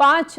5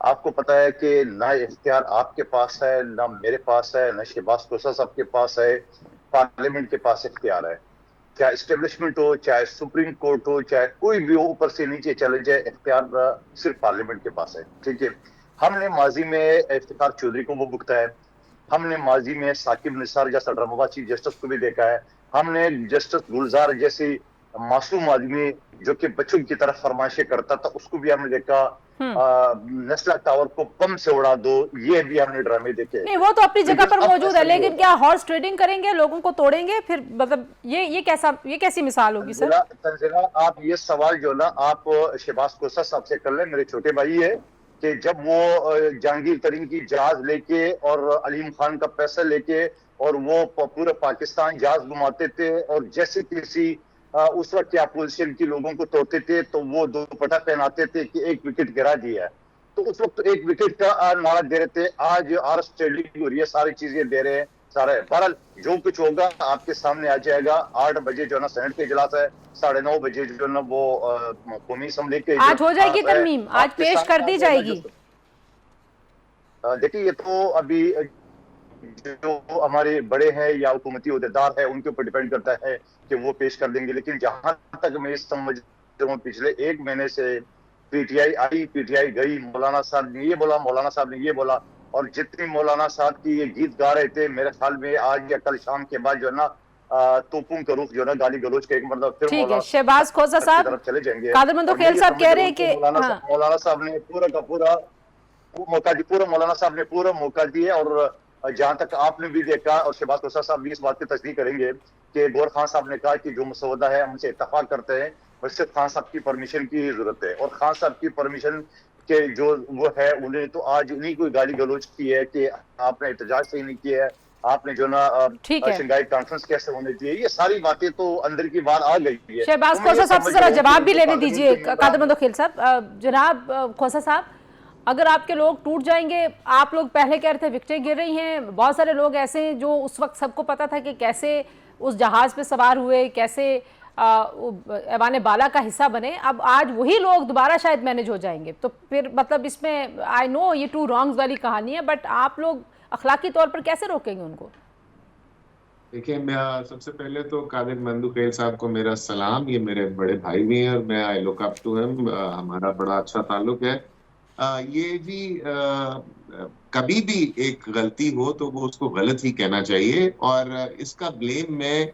آپ کو پتا ہے کہ نہ اختیار آپ کے پاس ہے، نہ میرے پاس ہے، نہ شہباز کوثر صاحب کے پاس ہے، پارلیمنٹ کے پاس اختیار ہے. چاہے اسٹیبلشمنٹ ہو، چاہے سپریم کورٹ ہو، چاہے کوئی بھی ہو، اوپر سے نیچے چلے جائے، اختیار صرف پارلیمنٹ کے پاس ہے. ٹھیک ہے. ہم نے ماضی میں افتخار چودھری کو وہ بکتا ہے، ہم نے ماضی میں ثاقب نثار جیسا ڈرامہ چیف جسٹس کو بھی دیکھا ہے، ہم نے جسٹس گلزار جیسی معصوم آدمی جو کہ بچوں کی طرف فرمائشیں کرتا تھا اس کو بھی ہم نے دیکھا. نیسلا ٹاور کو بم سے اڑا دو، یہ بھی ہم نے ڈرامے دیکھے. نہیں وہ تو اپنی جگہ لیکن پر اب موجود ایسا ہے، نہیں لیکن ہوگا. کیا ہارس ٹریڈنگ کریں گے، لوگوں کو توڑیں گے پھر؟ مطلب یہ کیسی مثال ہوگی سر؟ تنزیلہ آپ یہ سوال جو نا آپ شہباز کوثر صاحب سے کر لیں، میرے چھوٹے بھائی ہے، کہ جب وہ جہانگیر ترین کی جہاز لے کے اور علیم خان کا پیسہ لے کے اور وہ پورے پاکستان جہاز گھماتے تھے اور جیسے کسی اس وقت کے اپوزیشن کے لوگوں کو توڑتے تھے تو وہ دوپٹہ پہناتے تھے کہ ایک وکٹ گرا دیا ہے، تو اس وقت ایک وکٹ کا نعرہ دے رہے تھے. آج ہارس ٹریڈنگ ہو رہی ہے، ساری چیزیں دے رہے ہیں سارے. بہرحال جو کچھ ہوگا آپ کے سامنے آ جائے گا. 8 بجے جو ہے نا سینٹ کا اجلاس ہے، 9:30 بجے جو ہے نا وہ قومی اسمبلی کے آج ہو جائے گی اجلاس ہے. ترمیم، آج آپ کے پیش کر سامنے آ دی جائے جائے گا. گی؟ دیکھیے یہ تو ابھی جو ہمارے بڑے ہیں یا حکومتی عہدیدار ہیں ان کے اوپر ڈیپینڈ کرتا ہے کہ وہ پیش کر دیں گے. لیکن جہاں تک میں سمجھ رہا ہوں پچھلے 1 مہینے سے P T I I, P T I گئی، مولانا صاحب نے یہ بولا، مولانا صاحب نے یہ بولا، اور جتنی مولانا صاحب کی یہ گیت گا رہے تھے میرے خیال میں آج یا کل شام کے بعد جو ہے نا توپوں کا رخ جو ہے نا گالی گلوچ کا ایک مطلب پھر ٹھیک ہے، مولانا شہباز کوثر کی صاحب، طرف چلے جائیں گے. قادر مندو اور میں کھیل یہ صاحب سمجھ کہہ رہا رہے ہوں ہیں کہ کہ ہاں مولانا صاحب نے پورا کا پورا موقع دی، پورا مولانا صاحب نے پورا موقع دیا. اور جہاں تک آپ نے بھی دیکھا اور شہباز کوثر صاحب بھی اس بات کی تصدیق کریں گے کہ گور خان صاحب نے کہا کہ جو مسودہ ہے ہم سے اتفاق کرتے ہیں، بس صرف خان صاحب کی پرمیشن کی ضرورت ہے. اور خان صاحب کی پرمیشن کے جو وہ ہے انہیں تو آج نہیں کوئی گالی گلوچ کی ہے کہ آپ نے احتجاج صحیح نہیں کیا ہے، آپ نے جو نا ٹھیک ہے. شنگھائی کانفرنس کیسے ہونے چاہیے، یہ ساری باتیں تو اندر کی بات آ گئی ہے. شہباز تو میں یہ کوثر صاحب سے سمجھ ذرا رہا ہوں کہ جواب ان بھی کو لینے پارلیمنٹ دیجئے. کے ممبران قادر مندو کھیل صاحب، جناب کوثر صاحب، اگر آپ کے لوگ ٹوٹ جائیں گے، آپ لوگ پہلے کہہ رہے تھے وکٹیں گر رہی ہیں، بہت سارے لوگ ایسے ہیں جو اس وقت سب کو پتا تھا کہ کیسے اس جہاز پہ سوار ہوئے، کیسے ایوان بالا کا حصہ بنے، اب آج وہی لوگ دوبارہ شاید مینج ہو جائیں گے، تو پھر مطلب اس میں آئی نو یہ 2 رانگز والی کہانی ہے، بٹ آپ لوگ اخلاقی طور پر کیسے روکیں گے ان کو؟ دیکھیں، میں سب سے پہلے تو قادر مندو خیل صاحب کو میرا سلام. یہ میرے بڑے بھائی بھی ہیں اور میں آئی لک اپ ٹو ہم، ہمارا بڑا اچھا تعلق ہے. یہ جی کبھی بھی ایک غلطی ہو تو وہ اس کو غلط ہی کہنا چاہیے، اور اس کا بلیم میں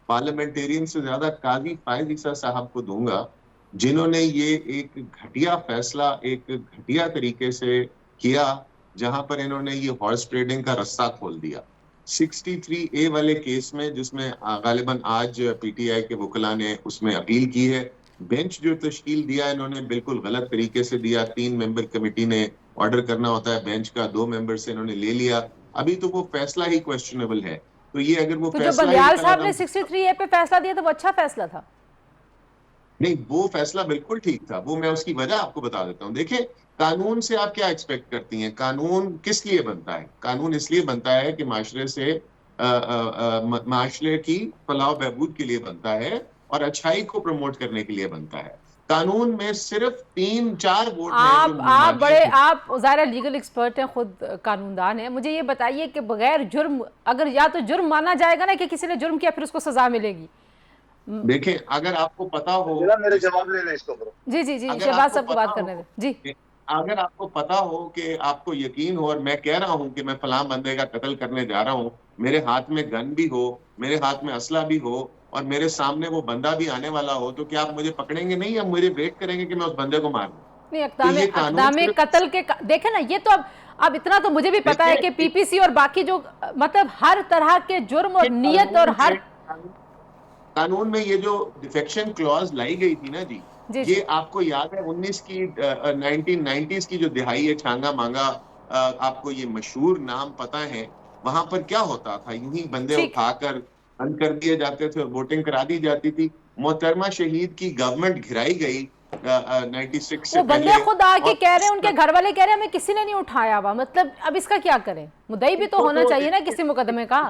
پارلیمنٹیرین سے زیادہ قاضی فائز عیسیٰ صاحب کو دوں گا، جنہوں نے یہ ایک گھٹیا فیصلہ ایک گھٹیا طریقے سے کیا، جہاں پر انہوں نے یہ ہارس ٹریڈنگ کا رستہ کھول دیا. 63A والے کیس میں، جس میں غالباً آج پی ٹی آئی کے وکلاء نے اس میں اپیل کی ہے، بینچ جو تشکیل دیا انہوں نے بالکل غلط طریقے سے دیا. 3 ممبر کمیٹی نے آرڈر کرنا ہوتا ہے بینچ کا، 2 ممبر سے انہوں نے لے لیا. ابھی تو وہ فیصلہ ہی کویسچنیبل ہے. تو یہ اگر وہ تو جو فیصلہ ہی بندیال صاحب نے قلعہ 63A پہ فیصلہ دیا تو وہ اچھا فیصلہ تھا. نہیں، وہ فیصلہ بالکل ٹھیک تھا. وہ میں اس کی وجہ آپ کو بتا دیتا ہوں. دیکھیں، قانون سے آپ کیا ایکسپیکٹ کرتی ہیں؟ قانون کس لیے بنتا ہے؟ قانون اس لیے بنتا ہے کہ معاشرے سے معاشرے کی فلاح و بہبود کے لیے بنتا ہے اور اچھائی کو پروموٹ کرنے کے لیے بنتا ہے. قانون میں صرف 3-4 ووٹ ہیں جو آپ ظاہر لیگل ایکسپرٹ ہیں، خود قانوندان ہیں، مجھے یہ بتائیے کہ بغیر جرم، اگر یا تو جرم مانا جائے گا نا کہ کسی نے جرم کیا پھر اس کو سزا ملے گی. دیکھیں، اگر آپ کو پتا ہو، میرے جواب لے لیں اس کو. جی اگر آپ شہباز کو صاحب کو پتا بات کرنے ہو دیں. جی، اگر آپ کو پتا ہو کہ آپ کو یقین ہو اور میں کہہ رہا ہوں کہ میں فلاں بندے کا قتل کرنے جا رہا ہوں، میرے ہاتھ میں گن بھی ہو، میرے ہاتھ میں اسلحہ بھی ہو، اور میرے سامنے وہ بندہ بھی آنے والا ہو، تو کیا آپ مجھے پکڑیں گے نہیں، یا مجھے ویٹ کریں گے کہ میں اس بندے کو مار دوں؟ نہیں، تو یہ قانون اقدام صرف قتل کے دیکھیں نا، یہ تو اب اتنا تو مجھے بھی پتا ہے کہ پی پی سی اور باقی جو مطلب ہر طرح کے جرم اور نیت اور ہر قانون میں یہ جو ڈیفیکشن کلوز لائی گئی تھی نا جی، یہ آپ کو یاد ہے 1990s کی جو دہائی ہے، چھانگا مانگا، آپ کو یہ مشہور نام پتا ہے، وہاں پر کیا ہوتا تھا؟ یوں ہی بندے اٹھا کر بند کر دیے جاتے تھے اور ووٹنگ کرا دی جاتی تھی. محترمہ شہید کی گورنمنٹ گھرائی گئی 96 سے وہ بندے پہلے، خود آ کے اور کہہ رہے ہیں، ان کے گھر والے کہہ رہے ہیں ہمیں کسی نے نہیں اٹھایا ہوا. مطلب اب اس کا کیا کریں؟ مدعی بھی تو ہونا چاہیے نا کسی مقدمے کا.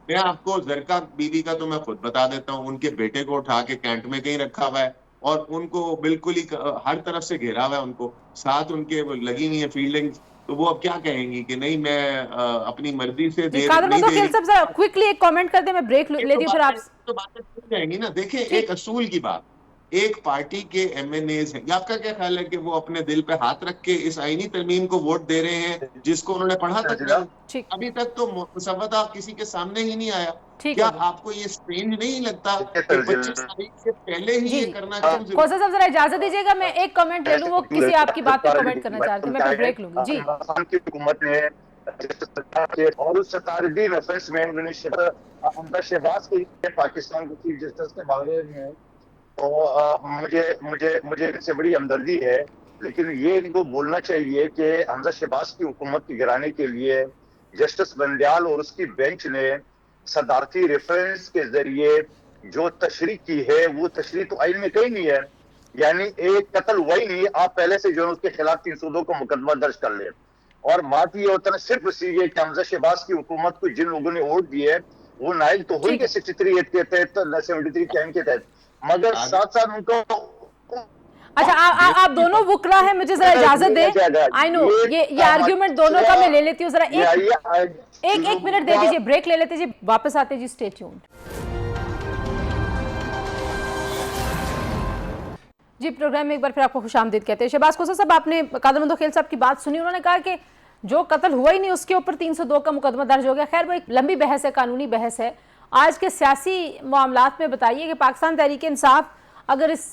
میں آپ کو زرکا بیوی کا تو میں خود بتا دیتا ہوں، ان کے بیٹے کو اٹھا کے کینٹ میں کہیں رکھا ہوا ہے، اور ان کو بالکل ہی ہر طرف سے گھیرا ہوا ہے، ان کو ساتھ ان کے لگی ہوئی ہیں فیلڈنگ، تو وہ اب کیا کہیں گی کہ نہیں میں اپنی مرضی سے جی دے قادر نہیں مندو دے کھیل رہی. صاحب ذرا کوئکلی ایک کامنٹ کر دیں، میں بریک لیتی ہوں پھر آپ تو باتیں چل جائیں گی نا. دیکھیں ٹھیک. ایک اصول کی بات، ایک پارٹی کے ایم این ایز ہیں، آپ کا کیا خیال ہے کہ وہ اپنے دل پہ ہاتھ رکھ کے اس آئینی ترمیم کو ووٹ دے رہے ہیں جس کو انہوں نے پڑھا تک نہیں؟ ٹھیک ابھی تک تو مسودہ کسی کے سامنے ہی نہیں آیا. ٹھیک کیا ہے جی آپ کو یہ اسٹرینج نہیں لگتا کہ تنزیل 25 تاریخ سے پہلے ہی جی یہ جی کرنا کیوں ضروری؟ کھوسا صاحب ذرا اجازت دیجیے گا، میں ایک کامنٹ لے لوں، وہ کسی آپ کی بات پہ کامنٹ کرنا چاہ رہے تھے، میں پھر بریک لوں گی. جی عمران خان کی حکومت نے اور اس 17 ریفرنس میں انہوں نے حمزہ شہباز کو پاکستان کے چیف جسٹس کے بارے میں، تو مجھے ان سے بڑی ہمدردی ہے، لیکن یہ ان کو بولنا چاہیے کہ حمزہ شہباز کی حکومت کو گرانے کے لیے جسٹس بندیال اور اس کی بینچ نے صدارتی ریفرنس کے ذریعے جو تشریح کی ہے وہ تشریح تو آئین میں کہیں نہیں ہے. یعنی ایک قتل ہوا ہی نہیں، آپ پہلے سے جو ہے اس کے خلاف 302 کو مقدمہ درج کر لیں. اور بات یہ ہوتا ہے صرف اسی یہ کہ حمزہ شہباز کی حکومت کو جن لوگوں نے ووٹ دیے وہ نائل تو ہوئی ٹھیک کہ ہے. 63 ایکٹ کے تحت 73 کے کے تحت، مگر ساتھ ساتھ ان کو اچھا آپ دونوں وکلا ہیں، مجھے ذرا اجازت دیں. آئی نو یہ آرگیومنٹ دونوں کا میں لے لیتی ہوں، ذرا ایک منٹ دے دیجیے، بریک لے لیتے جی، واپس آتے جی، اسٹے ٹیونڈ. جی پروگرام میں ایک بار پھر آپ کو خوش آمدید کہتے ہیں. شہباز کھوسا صاحب، آپ نے قادر مندو کھیل صاحب کی بات سنی، انہوں نے کہا کہ جو قتل ہوا ہی نہیں اس کے اوپر 302 کا مقدمہ درج ہو گیا. خیر وہ ایک لمبی بحث ہے، قانونی بحث ہے. آج کے سیاسی معاملات میں بتائیے کہ پاکستان تحریک انصاف اگر اس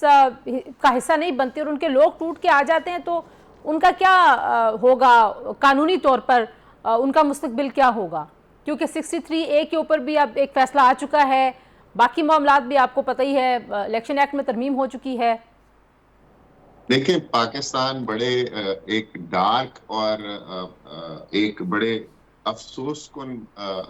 کا حصہ نہیں بنتے اور ان کے لوگ ٹوٹ کے آ جاتے ہیں تو ان کا کیا ہوگا قانونی طور پر، ان کا مستقبل کیا ہوگا؟ کیونکہ 63A کے اوپر بھی اب ایک فیصلہ آ چکا ہے، باقی معاملات بھی آپ کو پتہ ہی ہے، الیکشن ایکٹ میں ترمیم ہو چکی ہے. دیکھیں پاکستان بڑے ایک ڈارک اور ایک بڑے افسوس کن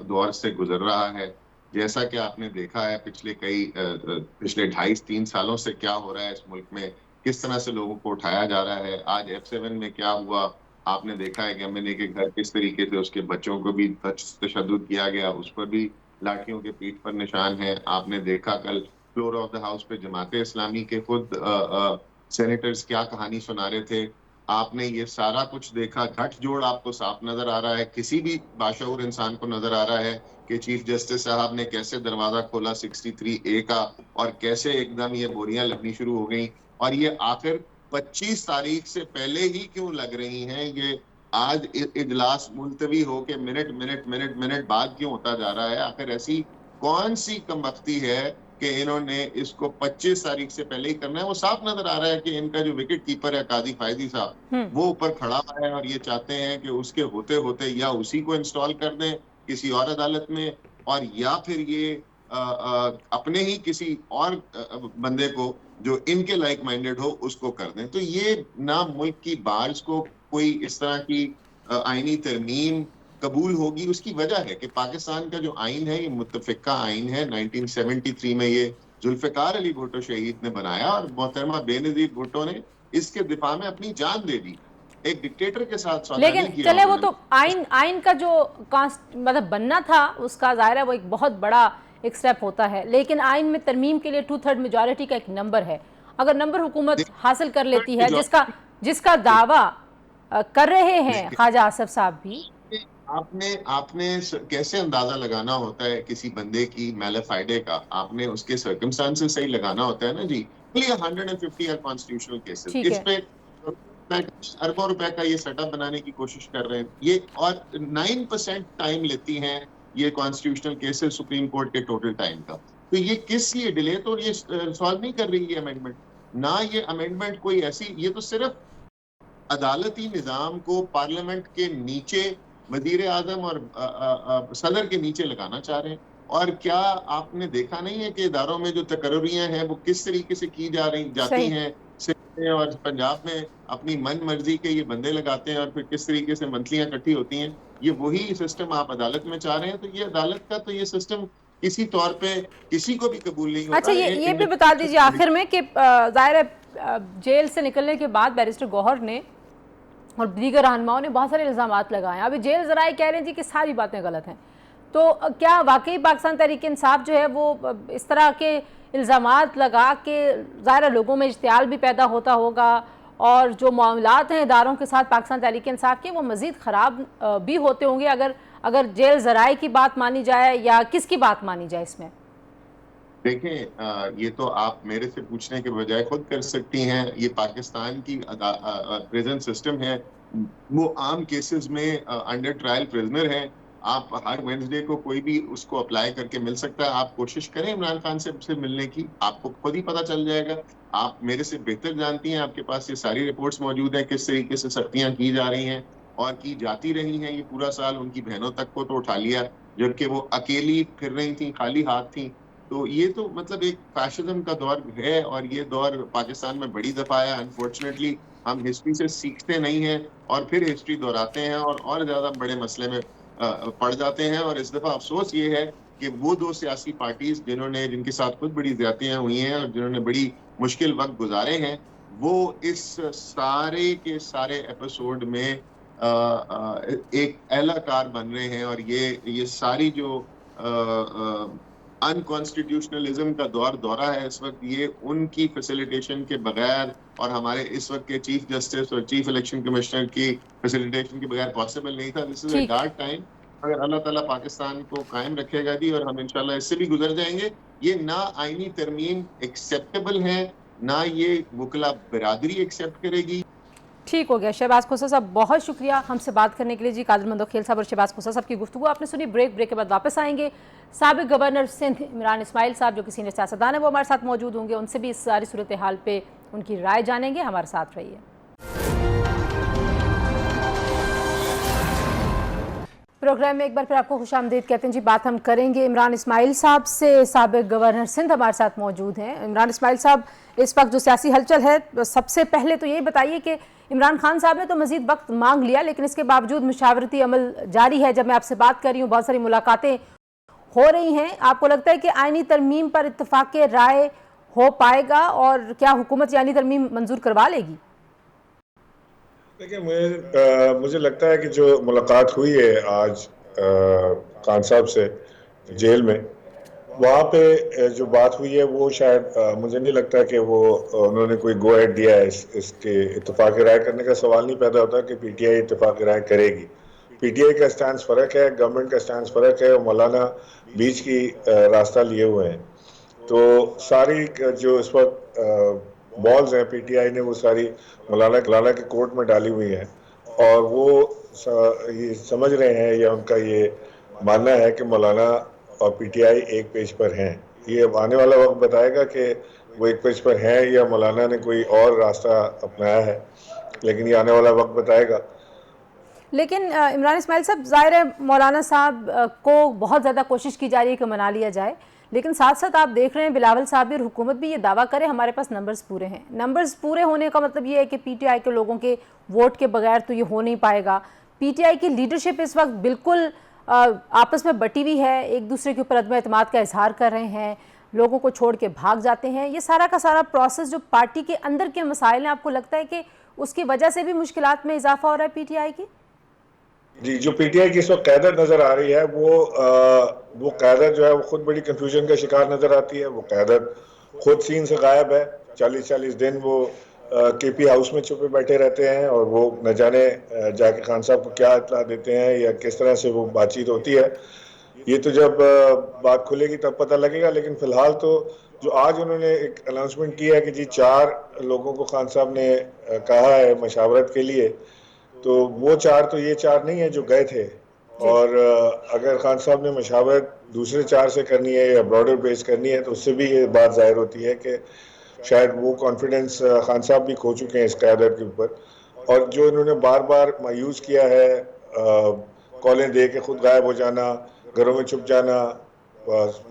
دور سے گزر رہا ہے. جیسا کہ آپ نے دیکھا ہے پچھلے 2.5-3 سالوں سے کیا ہو رہا ہے اس ملک میں، کس طرح سے لوگوں کو اٹھایا جا رہا ہے. آج F7 میں کیا ہوا، آپ نے دیکھا ہے کہ M&A کے گھر کس طریقے سے اس کے بچوں کو بھی تشدد کیا گیا، اس پر بھی لاٹھیوں کے پیٹھ پر نشان ہے. آپ نے دیکھا کل فلور آف دا ہاؤس پہ جماعت اسلامی کے خود سینیٹرز کیا کہانی سنا رہے تھے. آپ نے یہ سارا کچھ دیکھا، گھٹ جوڑ آپ کو صاف نظر آ رہا ہے، کسی بھی باشعور انسان کو نظر آ رہا ہے کہ چیف جسٹس صاحب نے کیسے دروازہ کھولا 63A کا اور کیسے ایک دم یہ بوریاں لگنی شروع ہو گئیں. اور یہ آخر 25 تاریخ سے پہلے ہی کیوں لگ رہی ہیں، یہ آج اجلاس ملتوی ہو کے منٹ بعد کیوں ہوتا جا رہا ہے؟ آخر ایسی کون سی کمبختی ہے کہ انہوں نے اس کو 25 تاریخ سے پہلے ہی کرنا ہے؟ وہ صاف نظر آ رہا ہے کہ ان کا جو وکٹ کیپر ہے قاضی فائزی صاحب، وہ اوپر کھڑا ہوا ہے اور یہ چاہتے ہیں کہ اس کے ہوتے ہوتے یا اسی کو انسٹال کر دیں کسی اور عدالت میں، اور یا پھر یہ اپنے ہی کسی اور بندے کو جو ان کے لائک مائنڈڈ ہو اس کو کر دیں. تو یہ نہ ملک کی بارز کو کوئی اس طرح کی آئینی ترمیم قبول ہوگی. اس کی وجہ ہے کہ پاکستان کا جو آئین ہے یہ متفقہ آئین ہے. 1973 میں یہ ذوالفقار علی بھٹو شہید نے بنایا اور محترمہ بے نظیر بھٹو نے اس کے دفاع میں اپنی جان دے دی. ایک ڈکٹیٹر کے ساتھ سودا لیکن نہیں کیا چلے وہ انہوں تو نے. آئین کا جو مطلب بننا تھا اس کا ظاہر ہے وہ ایک بہت بڑا ایک سٹیپ ہوتا ہے، لیکن آئین میں ترمیم کے لیے 2/3 میجورٹی کا ایک نمبر ہے. اگر نمبر حکومت حاصل کر لیتی ہے جس کا دعویٰ کر رہے ہیں خواجہ آصف صاحب بھی. آپ نے کیسے اندازہ لگانا ہوتا ہے کسی بندے کی میلیفائڈے کا؟ آپ نے اس کے سرکمسٹانسز صحیح لگانا ہوتا ہے نا جی. 150 کانسٹیٹیوشنل کیسز، ٹھیک ہے اس پہ اربوں روپے کا یہ سیٹ اپ بنانے کی کوشش کر رہے ہیں یہ، اور 9% ٹائم لیتی ہیں یہ کانسٹیٹیوشنل کیسز سپریم کورٹ کے ٹوٹل ٹائم کا. تو یہ کس لیے ڈیلے؟ تو یہ سالو نہیں کر رہی یہ امینڈمنٹ، نہ یہ امینڈمنٹ کوئی ایسی، یہ تو صرف عدالتی نظام کو پارلیمنٹ کے نیچے وزیر اعظم اور صدر کے نیچے لگانا چاہ رہے ہیں. اور کیا آپ نے دیکھا نہیں ہے کہ اداروں میں جو تقرریاں ہیں وہ کس طریقے سے کی جاتی ہیں؟ اور پنجاب میں اپنی من مرضی کے یہ بندے لگاتے ہیں اور پھر کس طریقے سے منتلیاں اکٹھی ہوتی ہیں. یہ وہی سسٹم آپ عدالت میں چاہ رہے ہیں. تو یہ عدالت کا تو یہ سسٹم کسی طور پہ کسی کو بھی قبول نہیں ہوتا. اچھا یہ بھی بتا دیجیے آخر میں کہ ظاہر ہے جیل سے نکلنے کے بعد بیرسٹر گوہر نے اور دیگر رہنماؤں نے بہت سارے الزامات لگائے ہیں. ابھی جیل ذرائع کہہ رہے ہیں جی کہ ساری باتیں غلط ہیں. تو کیا واقعی پاکستان تحریک انصاف جو ہے وہ اس طرح کے الزامات لگا کے ظاہر لوگوں میں اشتعال بھی پیدا ہوتا ہوگا اور جو معاملات ہیں اداروں کے ساتھ پاکستان تحریک انصاف کے وہ مزید خراب بھی ہوتے ہوں گے اگر جیل ذرائع کی بات مانی جائے یا کس کی بات مانی جائے اس میں؟ دیکھیں یہ تو آپ میرے سے پوچھنے کے بجائے خود کر سکتی ہیں. یہ پاکستان کی پریزن سسٹم ہے. وہ عام کیسز میں انڈر ٹرائل پریزنر ہیں. آپ ہر وینسڈے کو کوئی بھی اس کو اپلائی کر کے مل سکتا ہے. آپ کوشش کریں عمران خان سے ملنے کی, آپ کو خود ہی پتہ چل جائے گا. آپ میرے سے بہتر جانتی ہیں, آپ کے پاس یہ ساری رپورٹس موجود ہیں کس طریقے سے سختیاں کی جا رہی ہیں اور کی جاتی رہی ہیں. یہ پورا سال ان کی بہنوں تک کو تو اٹھا لیا جبکہ وہ اکیلی پھر رہی تھیں, خالی ہاتھ تھیں. تو یہ تو مطلب ایک فیشزم کا دور ہے اور یہ دور پاکستان میں بڑی دفعہ آیا. انفارچونیٹلی ہم ہسٹری سے سیکھتے نہیں ہیں اور پھر ہسٹری دہراتے ہیں اور زیادہ بڑے مسئلے میں پڑ جاتے ہیں. اور اس دفعہ افسوس یہ ہے کہ وہ دو سیاسی پارٹیز جن کے ساتھ خود بڑی زیادتیاں ہوئی ہیں اور جنہوں نے بڑی مشکل وقت گزارے ہیں, وہ اس سارے کے سارے ایپیسوڈ میں ایک اعلی کار بن رہے ہیں. اور یہ ساری جو انکانسٹیٹیوشنلزم کا دورہ ہے اس وقت, یہ ان کی فیسیلیٹیشن کے بغیر اور ہمارے اس وقت کے چیف جسٹس اور چیف الیکشن کمشنر کی فیسیلیٹیشن کے بغیر پاسبل نہیں تھا. دس از اے ڈارک ٹائم. اگر اللہ تعالیٰ پاکستان کو قائم رکھے گا جی اور ہم انشاءاللہ اس سے بھی گزر جائیں گے. یہ نہ آئینی ترمیم ایکسیپٹیبل ہے نہ یہ وکلا برادری ایکسیپٹ کرے گی. ٹھیک ہو گیا. شہباز کھوسہ صاحب بہت شکریہ ہم سے بات کرنے کے لیے. جی قادر مندوخیل صاحب اور شہباز کھوسہ صاحب کی گفتگو آپ نے سنی. بریک کے بعد واپس آئیں گے. سابق گورنر سندھ عمران اسماعیل صاحب جو کہ سینئر سیاستدان ہیں وہ ہمارے ساتھ موجود ہوں گے. ان سے بھی اس ساری صورتحال پہ ان کی رائے جانیں گے. ہمارے ساتھ رہیے. پروگرام میں ایک بار پھر آپ کو خوش آمدید کہتے ہیں. جی بات ہم کریں گے عمران اسماعیل صاحب سے. سابق گورنر سندھ ہمارے ساتھ موجود ہیں. عمران اسماعیل صاحب, اس وقت جو سیاسی ہلچل ہے سب سے پہلے تو یہی بتائیے کہ عمران خان صاحب نے تو مزید وقت مانگ لیا لیکن اس کے باوجود مشاورتی عمل جاری ہے. جب میں آپ سے بات کر رہی ہوں بہت ساری ملاقاتیں ہو رہی ہیں. آپ کو لگتا ہے کہ آئینی ترمیم پر اتفاق رائے ہو پائے گا اور کیا حکومت آئینی ترمیم منظور کروا لے گی؟ دیکھیں مجھے لگتا ہے کہ جو ملاقات ہوئی ہے آج خان صاحب سے جیل میں, وہاں پہ جو بات ہوئی ہے وہ شاید مجھے نہیں لگتا کہ وہ انہوں نے کوئی گو ایڈ دیا ہے. اس کے اتفاق رائے کرنے کا سوال نہیں پیدا ہوتا کہ پی ٹی آئی اتفاق رائے کرے گی. پی ٹی آئی کا سٹانس فرق ہے, گورنمنٹ کا سٹانس فرق ہے, اور مولانا بیچ کی راستہ لیے ہوئے ہیں. تو ساری جو اس وقت بالز ہیں پی ٹی آئی نے وہ ساری مولانا کے کورٹ میں ڈالی ہوئی ہیں اور وہ یہ سمجھ رہے ہیں یا ان کا یہ ماننا ہے کہ مولانا اور پی ٹی آئی ایک پیج پر ہیں. یہ آنے والا وقت بتائے گا کہ وہ ایک پیج پر ہیں یا مولانا نے کوئی اور راستہ اپنایا ہے, لیکن یہ آنے والا وقت بتائے گا. لیکن عمران اسماعیل صاحب, ظاہر ہے مولانا صاحب کو بہت زیادہ کوشش کی جا رہی ہے کہ منا لیا جائے, لیکن ساتھ ساتھ آپ دیکھ رہے ہیں بلاول صاحب بھی اور حکومت بھی یہ دعویٰ کرے ہمارے پاس نمبرز پورے ہیں. نمبرز پورے ہونے کا مطلب یہ ہے کہ پی ٹی آئی کے لوگوں کے ووٹ کے بغیر تو یہ ہو نہیں پائے گا. پی ٹی آئی کی لیڈرشپ اس وقت بالکل آپس میں بٹی ہوئی ہے, ایک دوسرے کے اوپر عدم اعتماد کا اظہار کر رہے ہیں, لوگوں کو چھوڑ کے بھاگ جاتے ہیں. یہ سارا کا سارا پروسیس جو پارٹی کے اندر کے مسائل ہیں, آپ کو لگتا ہے کہ اس کی وجہ سے بھی مشکلات میں اضافہ ہو رہا ہے پی ٹی آئی کی؟ جی, جو پی ٹی آئی کی اس وقت قیادت نظر آ رہی ہے وہ قیادت جو ہے وہ خود بڑی کنفیوژن کا شکار نظر آتی ہے. وہ قیادت خود سین سے غائب ہے. 40 دن وہ کے پی ہاؤس میں چھپے بیٹھے رہتے ہیں اور وہ نہ جانے جا کے خان صاحب کو کیا اطلاع دیتے ہیں یا کس طرح سے وہ بات چیت ہوتی ہے. یہ تو جب بات کھلے گی تب پتہ لگے گا. لیکن فی الحال تو جو آج انہوں نے ایک اناؤنسمنٹ کی ہے کہ جی 4 لوگوں کو خان صاحب نے کہا ہے مشاورت کے لیے, تو وہ 4 تو یہ 4 نہیں ہیں جو گئے تھے. اور اگر خان صاحب نے مشاورت دوسرے 4 سے کرنی ہے یا براڈر بیس کرنی ہے تو اس سے بھی یہ بات ظاہر ہوتی ہے کہ شاید وہ کانفیڈنس خان صاحب بھی کھو چکے ہیں اس قیادت کے اوپر. اور جو انہوں نے بار بار مایوس کیا ہے, کالیں دے کے خود غائب ہو جانا, گھروں میں چھپ جانا,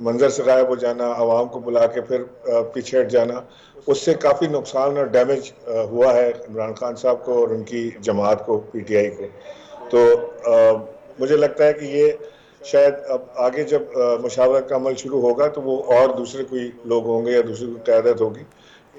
منظر سے غائب ہو جانا, عوام کو بلا کے پھر پیچھے ہٹ جانا, اس سے کافی نقصان اور ڈیمیج ہوا ہے عمران خان صاحب کو اور ان کی جماعت کو, پی ٹی آئی کو. تو مجھے لگتا ہے کہ یہ شاید اب آگے جب مشاورت کا عمل شروع ہوگا تو وہ اور دوسرے کوئی لوگ ہوں گے یا دوسری کوئی قیادت ہوگی.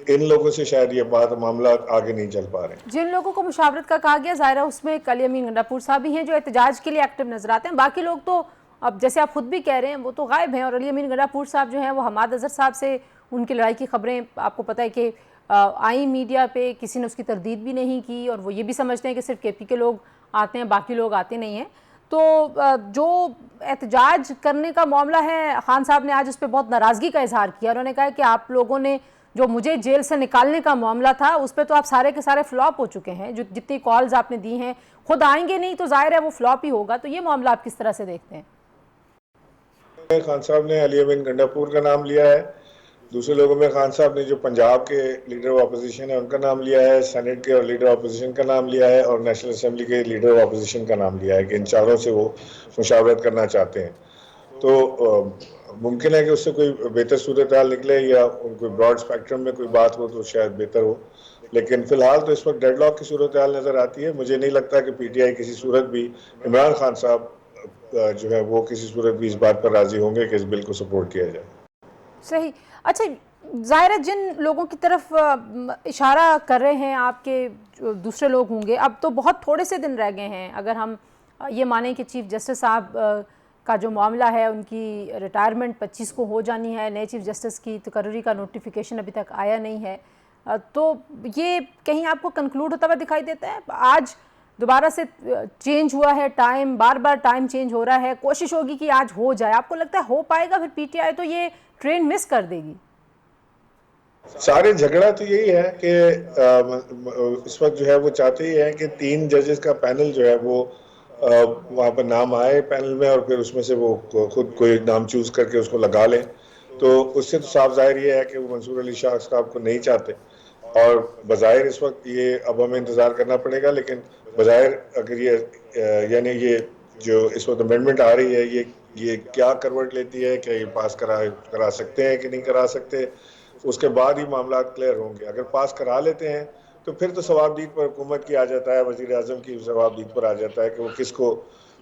ان لوگوں سے شاید یہ بات معاملات آگے نہیں چل پا رہے ہیں. جن لوگوں کو مشاورت کا کہا گیا ظاہرہ اس میں علی امین گنڈا پور صاحب بھی ہیں جو احتجاج کے لیے ایکٹیو نظر آتے ہیں. باقی لوگ تو اب جیسے آپ خود بھی کہہ رہے ہیں وہ تو غائب ہیں، اور علی امین گنڈاپور صاحب جو ہیں وہ حماد اظہر صاحب سے ان کی لڑائی کی خبریں آپ کو پتہ ہے کہ آئی میڈیا پہ، کسی نے اس کی تردید بھی نہیں کی، اور وہ یہ بھی سمجھتے ہیں کہ صرف کے پی کے لوگ آتے ہیں، باقی لوگ آتے نہیں ہیں. تو جو احتجاج کرنے کا معاملہ ہے، خان صاحب نے آج اس پہ بہت ناراضگی کا اظہار کیا. انہوں نے کہا کہ آپ لوگوں نے جو مجھے جیل سے نکالنے کا معاملہ تھا اس پہ تو آپ سارے کے سارے فلاپ ہو چکے ہیں، جو جتنی کالز آپ نے دی ہیں خود آئیں گے نہیں تو ظاہر ہے وہ فلاپ ہی ہوگا. تو یہ معاملہ آپ کس طرح سے دیکھتے ہیں؟ خان صاحب نے علی امین گنڈاپور کا نام لیا ہے، دوسرے لوگوں میں خان صاحب نے جو پنجاب کے لیڈر آف اپوزیشن ہے ان کا نام لیا ہے، سینٹ کے لیڈر آف اپوزیشن کا نام لیا ہے، اور نیشنل اسمبلی کے لیڈر آف اپوزیشن کا نام لیا ہے کہ ان چاروں سے وہ مشاورت کرنا چاہتے ہیں. تو ممکن ہے کہ اس سے کوئی بہتر صورتحال نکلے، یا کوئی براڈ اسپیکٹرم میں کوئی بات ہو تو شاید بہتر ہو، لیکن فی الحال تو اس وقت ڈیڈ لاک کی صورتحال نظر آتی ہے. مجھے نہیں لگتا کہ پی ٹی آئی کسی صورت بھی، عمران خان صاحب جو ہے وہ کسی صورت بھی اس بات پر راضی ہوں گے کہ اس بل کو سپورٹ کیا جائے. صحیح. اچھا، ظاہر ہے جن لوگوں کی طرف اشارہ کر رہے ہیں آپ کے دوسرے لوگ ہوں گے، اب تو بہت تھوڑے سے دن رہ گئے ہیں. اگر ہم یہ مانیں کہ چیف جسٹس صاحب کا جو معاملہ ہے ان کی ریٹائرمنٹ 25 کو ہو جانی ہے، نئے چیف جسٹس کی تقرری کا نوٹیفیکیشن ابھی تک آیا نہیں ہے، تو یہ کہیں آپ کو کنکلوڈ ہوتا ہوا دکھائی دیتا ہے؟ آج دوبارہ سے چینج ہوا ہے ٹائم، بار بار ٹائم چینج ہو رہا ہے، کوشش ہوگی کہ آج ہو جائے. آپ کو لگتا ہے ہو پائے گا؟ پھر پی ٹی آئی تو یہ ٹرین مس کر دے گی. سارے جھگڑا تو یہی ہے کہ اس وقت جو ہے وہ چاہتے ہی ہیں کہ 3 ججز کا پینل جو ہے وہ وہاں پر نام آئے پینل میں، اور پھر اس میں سے وہ خود کوئی نام چوز کر کے اس کو لگا لیں. تو اس سے تو صاف ظاہر یہ ہے کہ وہ منصور علی شاہ صاحب کو نہیں چاہتے، اور بظاہر اس وقت یہ اب ہمیں انتظار کرنا پڑے گا. لیکن بظاہر اگر یہ یعنی یہ جو اس وقت امینڈمنٹ آ رہی ہے یہ کیا کروٹ لیتی ہے کہ یہ پاس کرا سکتے ہیں کہ نہیں کرا سکتے، اس کے بعد ہی معاملات کلیئر ہوں گے. اگر پاس کرا لیتے ہیں تو پھر تو ثوابدید پر حکومت کی آ جاتا ہے، وزیر اعظم کی ثوابدید پر آ جاتا ہے کہ وہ کس کو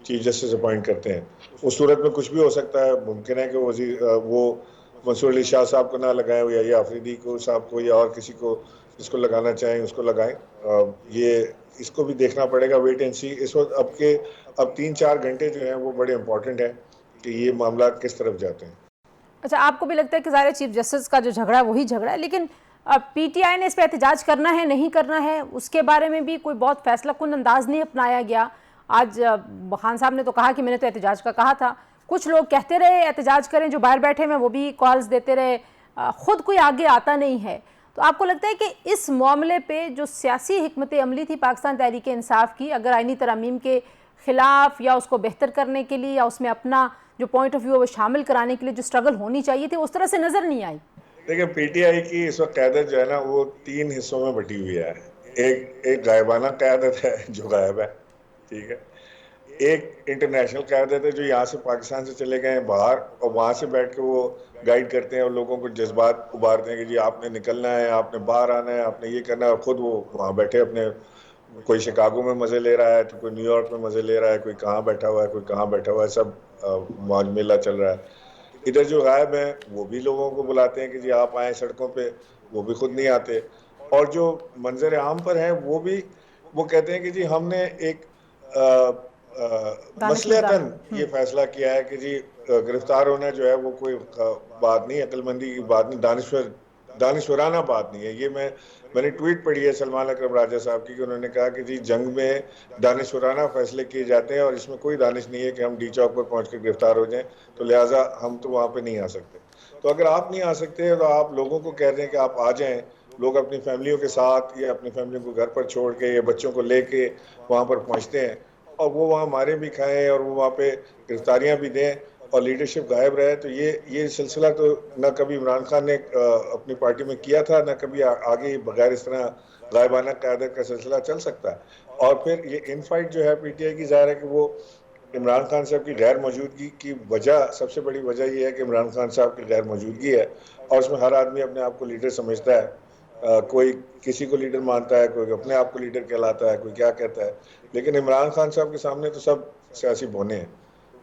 چیف جسٹس اپوائنٹ کرتے ہیں. اس صورت میں کچھ بھی ہو سکتا ہے. ممکن ہے کہ وہ منصور علی شاہ صاحب کو نہ لگائیں، یا آفریدی کو صاحب کو، یا اور کسی کو جس کو لگانا چاہیں اس کو لگائیں. یہ اس کو بھی دیکھنا پڑے گا، ویٹ اینڈ سی. اس وقت اب 3-4 گھنٹے جو ہیں وہ بڑے امپورٹنٹ ہیں کہ یہ معاملات کس طرف جاتے ہیں. اچھا، آپ کو بھی لگتا ہے کہ ظاہر چیف جسٹس کا جو جھگڑا ہے وہی جھگڑا ہے، لیکن پی ٹی آئی نے اس پہ احتجاج کرنا ہے نہیں کرنا ہے اس کے بارے میں بھی کوئی بہت فیصلہ کن انداز نہیں اپنایا گیا. آج خان صاحب نے تو کہا کہ میں نے تو احتجاج کا کہا تھا، کچھ لوگ کہتے رہے احتجاج کریں، جو باہر بیٹھے ہیں وہ بھی کالز دیتے رہے، خود کوئی آگے آتا نہیں ہے. تو آپ کو لگتا ہے کہ اس معاملے پہ جو سیاسی حکمت عملی تھی پاکستان تحریک انصاف کی، اگر آئینی ترامیم کے خلاف یا اس کو بہتر کرنے کے لیے یا اس میں اپنا جو پوائنٹ آف ویو ہے وہ شامل کرانے کے لیے جو سٹرگل ہونی چاہیے تھی اس طرح سے نظر نہیں آئی؟ دیکھیں، پی ٹی آئی کی اس وقت قیادت جو ہے نا وہ 3 حصوں میں بٹی ہوئی ہے. ایک غائبانہ قیادت ہے جو غائب ہے، ٹھیک ہے. ایک انٹرنیشنل قیادت ہے جو یہاں سے پاکستان سے چلے گئے ہیں باہر، اور وہاں سے بیٹھ کے وہ گائیڈ کرتے ہیں اور لوگوں کو جذبات ابھارتے ہیں کہ جی آپ نے نکلنا ہے، آپ نے باہر آنا ہے، آپ نے یہ کرنا ہے. اور خود وہ وہاں بیٹھے اپنے، کوئی شکاگو میں مزے لے رہا ہے تو کوئی نیو یارک میں مزے لے رہا ہے، کوئی کہاں بیٹھا ہوا ہے، کوئی کہاں بیٹھا ہوا ہے، سب موج میلہ چل رہا ہے. ادھر جو غائب ہیں وہ بھی لوگوں کو بلاتے ہیں کہ جی آپ آئیں سڑکوں پہ، وہ بھی خود نہیں آتے. اور جو منظر عام پر ہیں وہ کہتے ہیں کہ جی ہم نے ایک مسلحتاً یہ فیصلہ کیا ہے کہ جی گرفتار ہونا جو ہے وہ کوئی بات نہیں، عقل مندی کی بات نہیں، دانشورانہ بات نہیں ہے. یہ میں نے ٹویٹ پڑھی ہے سلمان اکرم راجہ صاحب کی کہ انہوں نے کہا کہ جی جنگ میں دانشورانہ فیصلے کیے جاتے ہیں اور اس میں کوئی دانش نہیں ہے کہ ہم ڈی چوک پر پہنچ کر گرفتار ہو جائیں، تو لہٰذا ہم تو وہاں پہ نہیں آ سکتے. تو اگر آپ نہیں آ سکتے تو آپ لوگوں کو کہہ رہے ہیں کہ آپ آ جائیں. لوگ اپنی فیملیوں کے ساتھ یا اپنی فیملیوں کو گھر پر چھوڑ کے یا بچوں کو لے کے وہاں پر پہنچتے ہیں، اور وہ وہاں مارے بھی کھائیں اور وہ وہاں پہ گرفتاریاں بھی دیں اور لیڈرشپ غائب رہے. تو یہ سلسلہ تو نہ کبھی عمران خان نے اپنی پارٹی میں کیا تھا، نہ کبھی آگے بغیر اس طرح غائبانہ قیادت کا سلسلہ چل سکتا ہے. اور پھر یہ ان فائٹ جو ہے پی ٹی آئی کی، ظاہر ہے کہ وہ عمران خان صاحب کی غیر موجودگی کی وجہ، سب سے بڑی وجہ یہ ہے کہ عمران خان صاحب کی غیر موجودگی ہے، اور اس میں ہر آدمی اپنے آپ کو لیڈر سمجھتا ہے. کوئی کسی کو لیڈر مانتا ہے، کوئی اپنے آپ کو لیڈر کہلاتا ہے، کوئی کیا کہتا ہے. لیکن عمران خان صاحب کے سامنے تو سب سیاسی بونے ہیں،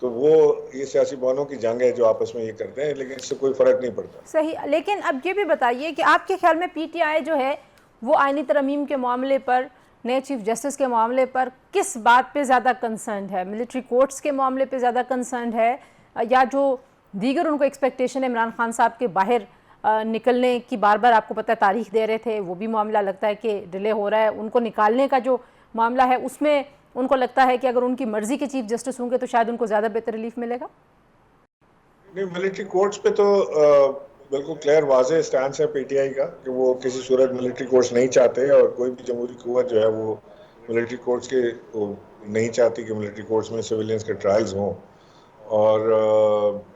تو وہ یہ سیاسی بونوں کی جنگ ہے جو آپس میں یہ کرتے ہیں، لیکن اس سے کوئی فرق نہیں پڑتا. صحیح. لیکن اب یہ بھی بتائیے کہ آپ کے خیال میں پی ٹی آئی جو ہے وہ آئینی ترمیم کے معاملے پر نئے چیف جسٹس کے معاملے پر کس بات پہ زیادہ کنسرنڈ ہے؟ ملٹری کورٹس کے معاملے پہ زیادہ کنسرنڈ ہے یا جو دیگر ان کو ایکسپیکٹیشن ہے عمران خان صاحب کے باہر نکلنے کی بار بار آپ کو پتہ ہے تاریخ دے رہے تھے، وہ بھی معاملہ لگتا ہے کہ ڈیلے ہو رہا ہے، ان کو نکالنے کا جو معاملہ ہے اس میں ان کو لگتا ہے کہ اگر ان کی مرضی کے چیف جسٹس ہوں گے تو شاید ان کو زیادہ بہتر ریلیف ملے گا؟ نہیں، ملٹری کورٹس پہ تو بالکل کلیئر واضح سٹانس ہے پی ٹی آئی کا کہ وہ کسی صورت ملٹری کورٹس نہیں چاہتے، اور کوئی بھی جمہوری قوت جو ہے وہ ملٹری کورٹس کے نہیں چاہتی کہ ملٹری کورٹس میں سویلینز کے ٹرائلز ہوں. اور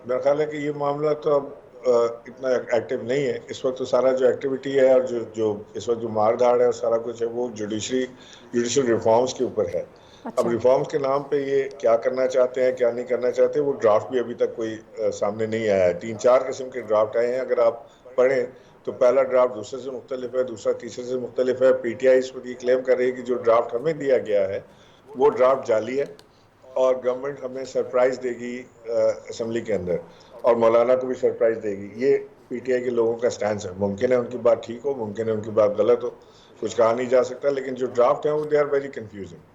میرا خیال ہے کہ یہ معاملہ تو اب اتنا ایکٹیو نہیں ہے اس وقت. تو سارا جو ایکٹیویٹی ہے اور جو اس وقت جو مار دھاڑ ہے اور سارا کچھ ہے وہ جوڈیشل ریفارمز کے اوپر ہے. اب ریفارمز کے نام پہ یہ کیا کرنا چاہتے ہیں کیا نہیں کرنا چاہتے، وہ ڈرافٹ بھی ابھی تک کوئی سامنے نہیں آیا ہے. 3-4 قسم کے ڈرافٹ آئے ہیں، اگر آپ پڑھیں تو پہلا ڈرافٹ دوسرے سے مختلف ہے، دوسرا تیسرے سے مختلف ہے. پی ٹی آئی اس وقت یہ کلیم کر رہی ہے کہ جو ڈرافٹ ہمیں دیا گیا ہے وہ ڈرافٹ جعلی ہے اور گورنمنٹ ہمیں سرپرائز دے گی اسمبلی کے اندر، اور مولانا کو بھی سرپرائز دے گی. یہ پی ٹی آئی کے لوگوں کا سٹینس ہے. ممکن ہے ان کی بات ٹھیک ہو، ممکن ہے ان کی بات غلط ہو، کچھ کہا نہیں جا سکتا، لیکن جو ڈرافٹ ہیں وہ دے آر ویری کنفیوزنگ.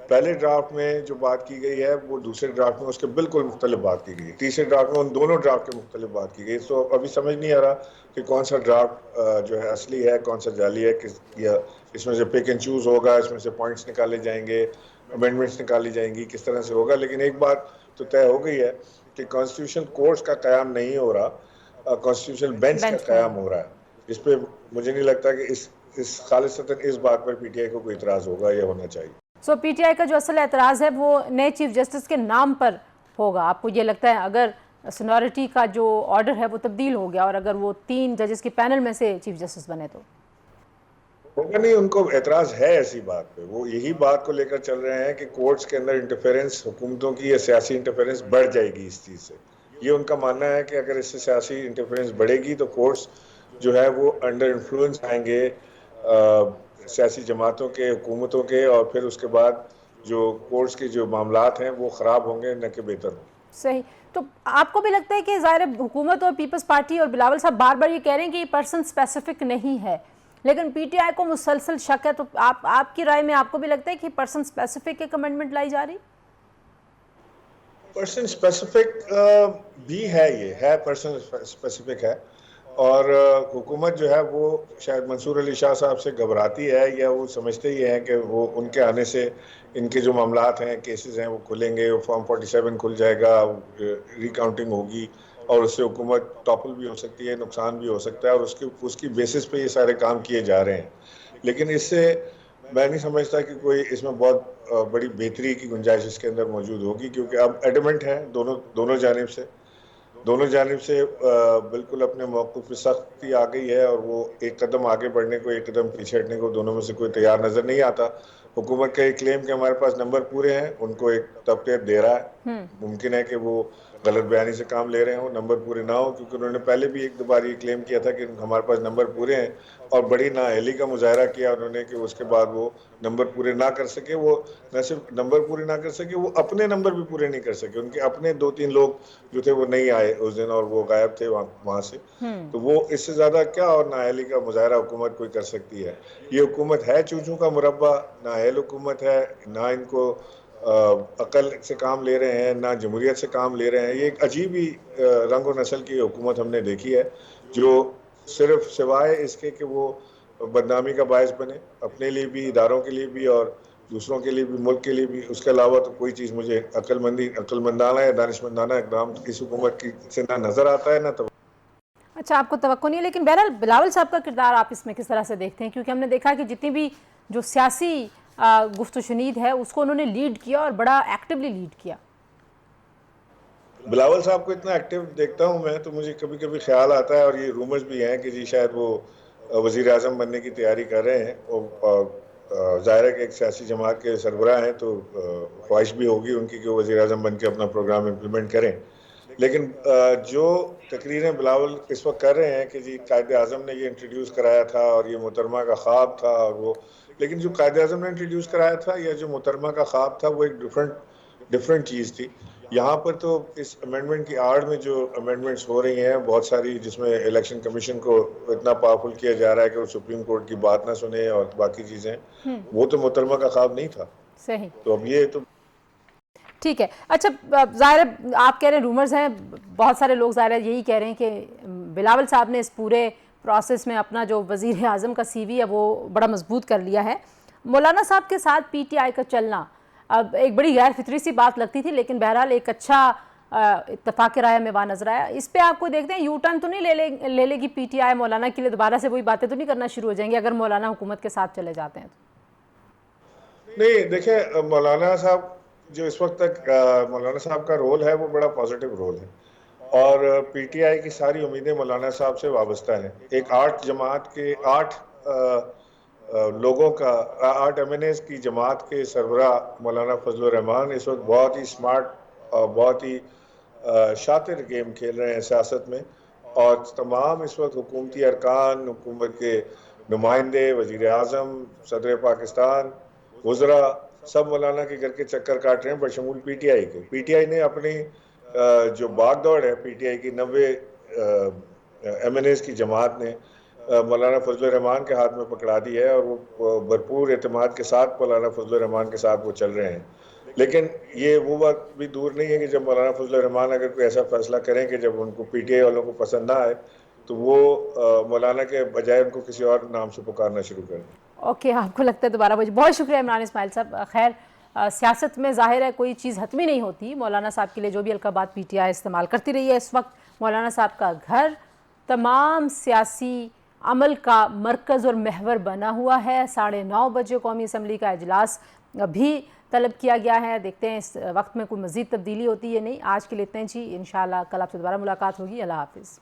پہلے ڈرافٹ میں جو بات کی گئی ہے وہ دوسرے ڈرافٹ میں اس کے بالکل مختلف بات کی گئی، تیسرے ڈرافٹ میں ان دونوں ڈرافٹ کے مختلف بات کی گئی. تو ابھی سمجھ نہیں آ رہا کہ کون سا ڈرافٹ جو ہے اصلی ہے، کون سا جعلی ہے، یا اس میں سے پک اینڈ چوز ہوگا، اس میں سے پوائنٹس نکالے جائیں گے، امینڈمنٹس نکالی جائیں گی، کس طرح سے ہوگا. لیکن ایک بات تو طے ہو گئی ہے کہ کانسٹیٹیوشن کورٹس کا قیام نہیں ہو رہا، کانسٹیٹیوشن بینچ کا قیام ہو رہا ہے. اس پہ مجھے نہیں لگتا کہ اس خالصتاً اس بات پر پی ٹی آئی کو کوئی اعتراض ہوگا یا ہونا چاہیے. سو پی ٹی آئی کا جو اصل اعتراض ہے وہ نئے چیف جسٹس کے نام پر ہوگا. آپ کو یہ لگتا ہے اگر سینیورٹی کا جو آرڈر ہے وہ تبدیل ہو گیا اور اگر وہ 3 ججز کے پینل میں سے چیف جسٹس بنے تو ہوگا نہیں؟ ان کو اعتراض ہے ایسی بات پہ، وہ یہی بات کو لے کر چل رہے ہیں کہ کورٹس کے اندر انٹرفیرنس حکومتوں کی یا سیاسی انٹرفیرنس بڑھ جائے گی اس چیز سے. یہ ان کا ماننا ہے کہ اگر اس سے سیاسی انٹرفیرنس بڑھے گی تو کورٹس جو ہے وہ انڈر انفلوئنس آئیں گے سیاسی جماعتوں کے، حکومتوں کے، اور پھر اس کے بعد جو کورٹس کے جو معاملات ہیں وہ خراب ہوں گے نہ کہ بہتر ہوں. صحیح. تو آپ کو بھی لگتا ہے کہ ظاہر حکومت اور پیپلز پارٹی اور بلاول صاحب بار بار یہ کہہ رہے ہیں کہ یہ پرسن اسپیسیفک نہیں ہے، لیکن پی ٹی آئی کو مسلسل شک ہے، تو آپ کی رائے میں آپ کو بھی لگتا ہے کہ پرسن اسپیسیفک ایک امینڈمنٹ لائی جا رہی؟ پرسن اسپیسیفک بھی ہے، یہ ہے پرسن اسپیسیفک ہے، اور حکومت جو ہے وہ شاید منصور علی شاہ صاحب سے گھبراتی ہے، یا وہ سمجھتے ہی ہیں کہ وہ ان کے آنے سے ان کے جو معاملات ہیں، کیسز ہیں، وہ کھلیں گے، فارم 47 کھل جائے گا، ری کاؤنٹنگ ہوگی اور اس سے حکومت ٹاپل بھی ہو سکتی ہے، نقصان بھی ہو سکتا ہے، اور اس کی بیسس پہ یہ سارے کام کیے جا رہے ہیں. لیکن اس سے میں نہیں سمجھتا کہ کوئی اس میں بہت بڑی بہتری کی گنجائش اس کے اندر موجود ہوگی، کیونکہ اب ایڈمنٹ ہیں دونوں جانب سے بالکل اپنے موقف پہ سختی آ گئی ہے، اور وہ ایک قدم آگے بڑھنے کو ایک قدم پیچھے ہٹنے کو دونوں میں سے کوئی تیار نظر نہیں آتا. حکومت کا یہ کلیم کہ ہمارے پاس نمبر پورے ہیں ان کو ایک تبکیت دے رہا ہے. ممکن ہے کہ وہ غلط بیانی سے کام لے رہے ہوں، نمبر پورے نہ ہو، کیونکہ انہوں نے پہلے بھی ایک دو بار یہ کلیم کیا تھا کہ ہمارے پاس نمبر پورے ہیں، اور بڑی نااہلی کا مظاہرہ کیا انہوں نے کہ اس کے بعد وہ نمبر پورے نہ کر سکے. وہ نہ صرف نمبر پورے نہ کر سکے، وہ اپنے نمبر بھی پورے نہیں کر سکے. ان کے اپنے 2-3 لوگ جو تھے وہ نہیں آئے اس دن، اور وہ غائب تھے وہاں سے. تو وہ اس سے زیادہ کیا اور نااہلی کا مظاہرہ حکومت کوئی کر سکتی ہے؟ یہ حکومت ہے چوچوں کا مربع، نااہل حکومت ہے، نہ ان کو عقل سے کام لے رہے ہیں، نہ جمہوریت سے کام لے رہے ہیں. یہ ایک عجیب ہی رنگ و نسل کی حکومت ہم نے دیکھی ہے، جو صرف سوائے اس کے کہ وہ بدنامی کا باعث بنے اپنے لیے بھی، اداروں کے لیے بھی، اور دوسروں کے لیے بھی، ملک کے لیے بھی. اس کے علاوہ تو کوئی چیز مجھے عقل مندانہ یا دانشمندانہ اقدام اس حکومت کی سے نہ نظر آتا ہے نہ تو. اچھا، آپ کو توقع نہیں ہے، لیکن بہرحال بلاول صاحب کا کردار آپ اس میں کس طرح سے دیکھتے ہیں؟ کیونکہ ہم نے دیکھا کہ جتنی بھی جو سیاسی گفت و شنید ہے اس کو انہوں نے لیڈ کیا اور بڑا ایکٹیولی لیڈ کیا. بلاول صاحب کو اتنا ایکٹیو دیکھتا ہوں میں تو مجھے کبھی کبھی خیال آتا ہے، اور یہ رومرز بھی ہیں کہ جی شاید وہ وزیر اعظم بننے کی تیاری کر رہے ہیں. اور ظاہر ہے کہ ایک سیاسی جماعت کے سربراہ ہیں تو خواہش بھی ہوگی ان کی کہ وزیر اعظم بن کے اپنا پروگرام امپلیمنٹ کریں. لیکن جو تقریریں بلاول اس وقت کر رہے ہیں کہ جی قائد اعظم نے یہ انٹروڈیوس کرایا تھا اور یہ محترمہ کا خواب تھا، اور وہ، لیکن جو قائد اعظم نے انٹروڈیوس کرایا تھا یا جو محترمہ کا خواب تھا وہ ایک ڈفرینٹ چیز تھی. یہاں پر تو اس امینڈمنٹ کی آڑ میں جو امینڈمنٹس ہو رہی ہیں بہت ساری، جس میں الیکشن کمیشن کو اتنا پاورفل کیا جا رہا ہے کہ وہ سپریم کورٹ کی بات نہ سنے اور باقی چیزیں، وہ تو محترمہ کا خواب نہیں تھا. صحیح. تو اب یہ تو ٹھیک ہے. اچھا ظاہر ہے آپ کہہ رہے ہیں رومرز ہیں، بہت سارے لوگ ظاہر ہے یہی کہہ رہے ہیں کہ بلاول صاحب نے اس پورے پروسیس میں اپنا جو وزیر اعظم کا سی وی ہے وہ بڑا مضبوط کر لیا ہے. مولانا صاحب کے ساتھ پی ٹی آئی کا چلنا اب ایک بڑی غیر فطری سی بات لگتی تھی، لیکن بہرحال ایک اچھا اتفاق رائے میں وہاں نظر آیا. اس پہ آپ کو دیکھتے ہیں یو ٹرن تو نہیں لے لے گی پی ٹی آئی مولانا کے لیے؟ دوبارہ سے وہی باتیں تو نہیں کرنا شروع ہو جائیں گے اگر مولانا حکومت کے ساتھ چلے جاتے ہیں تو؟ نہیں، دیکھیں مولانا صاحب جو اس وقت تک مولانا صاحب کا رول ہے وہ بڑا پازیٹیو رول ہے، اور پی ٹی آئی کی ساری امیدیں مولانا صاحب سے وابستہ ہیں. ایک 8 جماعت کے 8 لوگوں کا 8 ایم این ایز کی جماعت کے سربراہ مولانا فضل الرحمان اس وقت بہت ہی سمارٹ اور بہت ہی شاطر گیم کھیل رہے ہیں سیاست میں، اور تمام اس وقت حکومتی ارکان، حکومت کے نمائندے، وزیر اعظم، صدر پاکستان، وزراء، سب مولانا کے گھر کے چکر کاٹ رہے ہیں بشمول پی ٹی آئی کے. پی ٹی آئی نے اپنی جو باغ دوڑ ہے پی ٹی آئی کی 90 ایم این ایز کی جماعت نے مولانا فضل الرحمان کے ہاتھ میں پکڑا دی ہے، اور وہ بھرپور اعتماد کے ساتھ مولانا فضل الرحمان کے ساتھ وہ چل رہے ہیں. لیکن یہ وہ وقت بھی دور نہیں ہے کہ جب مولانا فضل الرحمان اگر کوئی ایسا فیصلہ کریں کہ جب ان کو پی ٹی آئی والوں کو پسند نہ آئے تو وہ مولانا کے بجائے ان کو کسی اور نام سے پکارنا شروع کر دیں. اوکے، آپ کو لگتا ہے دوبارہ وہی. بہت شکریہ عمران اسماعیل صاحب. خیر سیاست میں ظاہر ہے کوئی چیز حتمی نہیں ہوتی. مولانا صاحب کے لیے جو بھی القابات پی ٹی آئی استعمال کرتی رہی ہے، اس وقت مولانا صاحب کا گھر تمام سیاسی عمل کا مرکز اور محور بنا ہوا ہے. 9:30 بجے قومی اسمبلی کا اجلاس بھی طلب کیا گیا ہے. دیکھتے ہیں اس وقت میں کوئی مزید تبدیلی ہوتی ہے نہیں. آج کے لیے اتنا ہی. انشاءاللہ کل آپ سے دوبارہ ملاقات ہوگی. اللہ حافظ.